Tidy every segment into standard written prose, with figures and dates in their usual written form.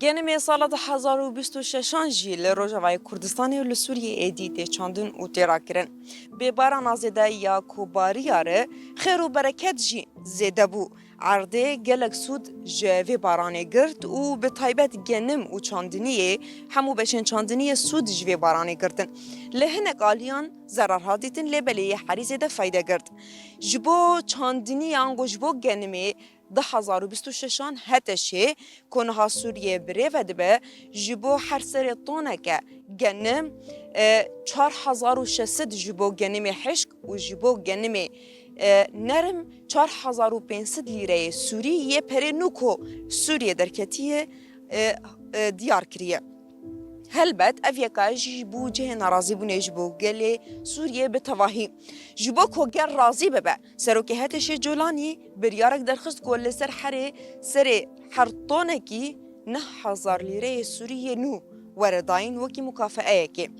گەنمê sala 2026 jî li Rojavayê Kurdistanê û li Sûriyeyê êdî tê çandin û tê rakirin. Bêbarana zêde ya ku bariya re xêr û bereket jî zêde bû. Erdê gelek sûd ji vê baranê girt û bi taybet genim û çandiniyê hemû beşên çandiniyê sûd ji vê baranê girtin. Li hinek aliyan zerar hadîtin lêbeleyê herî zêde feyde girt. Ji bo çandiniyan got ji bo genimê 2026 hete şê ku niha Sûriyê birêve dibe ji bo her serê toneke genim 4600 ji bo genimê hişk û ji bo genimê nerim 4500 lîreyê Sûrî yê perê nû ku Sûriye derketiye diyar kiriye. Helbet ev yeka jî bû cihê nerazîbûnê ji bo gelê Sûriye bi tevahî. Ji bo ku gel razî bibe, Serokê Hetişê Colanî biryarek derxist ku li ser herê serê her tonekî 9000 lîreyê Sûriyê nû were dayîn wekî mukafeeyekê.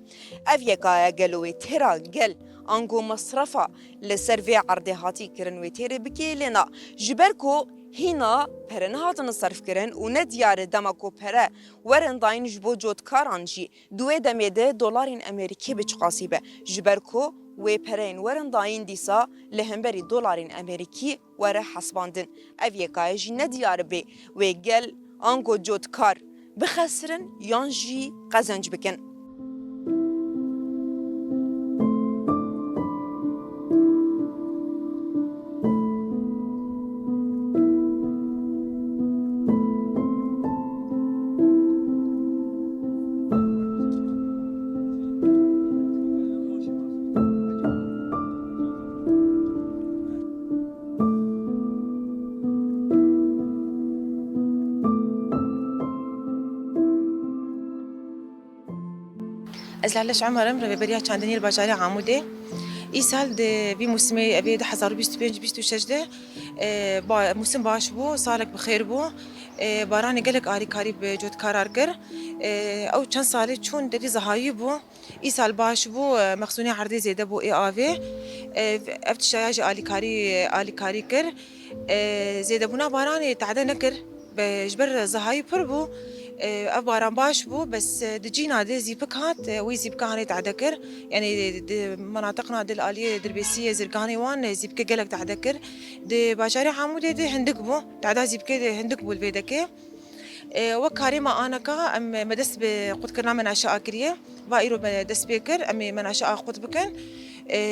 Ev yekaya gelo wê têra gel ango mesrefa li ser vê erdê hatî kirin wê têrê bikê lêna ji ber ku hîna pere nehatine serfkirin û ne diyare dema ku pere werin dayîn ji bo cotkaran jî duê demê de dolarên Amerîkî biçiqasî be ji ber ku wê pereyên werin dayîn dîsa li hemberî dolarên Amerîkî were hesbandin. Ev yekaya jî ne diyare bê wê gel ango cotkar bixesirin yan jî qezenc bikin. از لالش عمرم رو بریا چندنی البجاری عموده ای سال ده بی موسمی ابی 2025-26 ده با موسم باش بو سالک بخیر بو بارانی گلک آری کاری به جود قرار کر او چند سالی چون دری زهایی بو ای سال باش بو مخزونی عرضی زیده بو ای آوی افتشایج آلی کاری کر زیده بونا بارانی تعده نکر بجبر زهایی پر بو اف باران باش بو بس دجينا دي زيبك هات وي زيبك هاني تعدكر يعني دي مناطقنا دي الآلية دربيسية زرقاني وان زيبك قلق تعدكر دي باشاري حامودي دي هندك بو تعدا زيبك دي هندك بو البيدكي وكاري ما أنا كا أم مدس بقد كرنا من أشياء كريه بايرو مدس بكر أمي من أشياء قد بكن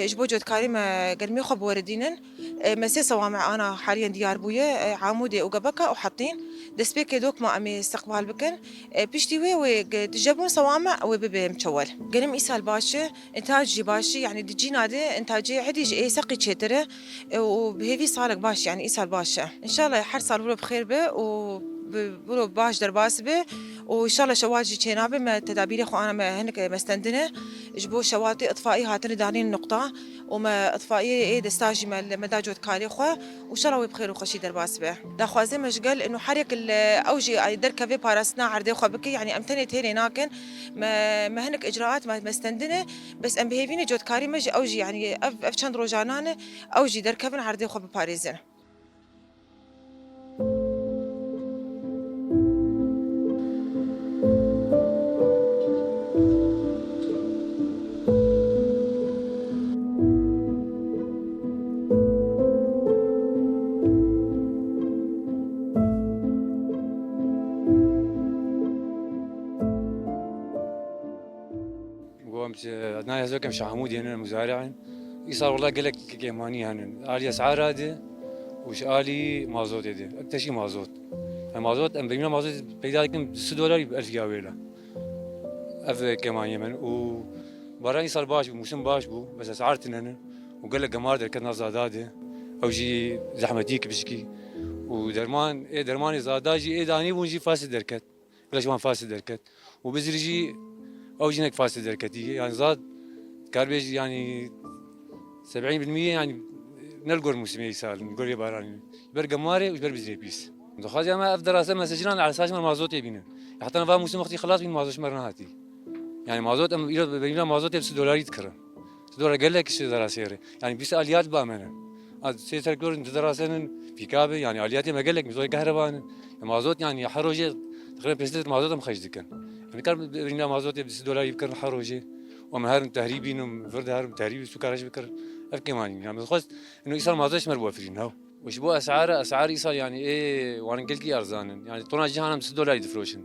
جبو جود كاري ما قرمي خب وردينن مسي صوامع أنا حاليا ديار بويا عمودي وقبكا وحاطين دسبيك دوك ما أمي استقبال بكن بيشتي وي تجيبون صوامع وبيبي مشول قرم إيسال باشا إنتاجي باشي يعني دجينا دي إنتاجي عدي إيه سقي تشتره وبهذي صارك باش يعني إيسال باشا إن شاء الله حر صار بخير به و برو باش درباس به وإن شاء الله شواجي تنابه ما تدابيري خو أنا ما هنك مستندنه جبو شواطئ إطفائي هاتني دارين النقطة وما إطفائي إيه دستاجي ما مداجود كاري خو وإن شاء الله بخير وخشي درباس به دا خوازي مش قال إنه حريق الأوجي دركة في بارسنا عرضي خو بكي يعني أمتني تيري ناكن ما هنك إجراءات ما مستندنه بس أم بهيفيني جود كاري مش أوجي يعني أف چند روجانانه أوجي دركة من عرضي خو بباريزن أنا هذول كم شعمودي هنا مزارعين يصير والله قلك كيماني هنا آلي أسعار هذه وش آلي مازوت هذه أكتر شيء مازوت المازوت أم بيمنا مازوت بيدا لكم $6 ب1000 جاويلا أف كيماني من و برا يصير باش موسم باش بو بس أسعارتنا هنا وقلك جمار در كنا زاداده أو جي زحمتيك بشكي ودرمان إيه درماني زاداجي إيه داني بونجي فاسد دركت بلاش وان فاسد دركت وبزرجي أو جينك فاسد دركتي يعني زاد كاربيج يعني 70% يعني نلقوا الموسمي سال نقول يباراني برجع ماري وش بربزني بيس دخل ما أفضل راسه مسجلان على أساس ما مازوت يبينه حتى أنا فاهم موسم وقتي خلاص بين مازوت مرنا هاتي يعني مازوت أم بيننا مازوت $6 يتكرر $6 قال لك شيء دراسيري يعني بيس آليات بامنه سي تركور دراسين في كابي يعني آلياتي ما قال لك مزوي كهرباء مازوت يعني حروجي تقريبا بيستر مازوت مخرج دكان يعني كان برينا مازوت ب 6 دولار يبكر حروجي ومن هارم تهريبين وفرد هارم تهريبي سكرش بكر افكي ماني يعني خلص انه ايصال مازوتش مربوع فرين هاو وش بو اسعار ايصال يعني ايه وانا قلت لي ارزان يعني طونا جهنم 6 دولار يدفروشن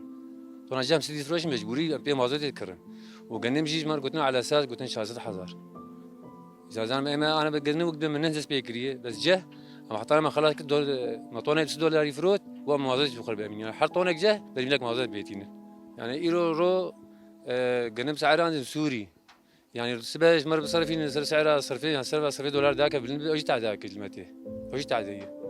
طونا جهنم 6 يدفروشن مجبوري بي مازوت يتكرن وقنم جيج مر قلت على اساس قلت شاسد حذر اذا زلمه انا بقنم وقدم من نهز بيكريه بس جه اما حطينا ما خلاص دول مطونا ب 6 دولار يفروت وما مازوت بخرب امين يعني حطونا جه بريم لك مازوت بيتينا يعني ايرو رو قنم سعره عند سوري يعني سباش مر بصرفين سعرها صرفين يعني صرفي دولار ذاك بالنسبه اجت ذاك كلمته اجت عاديه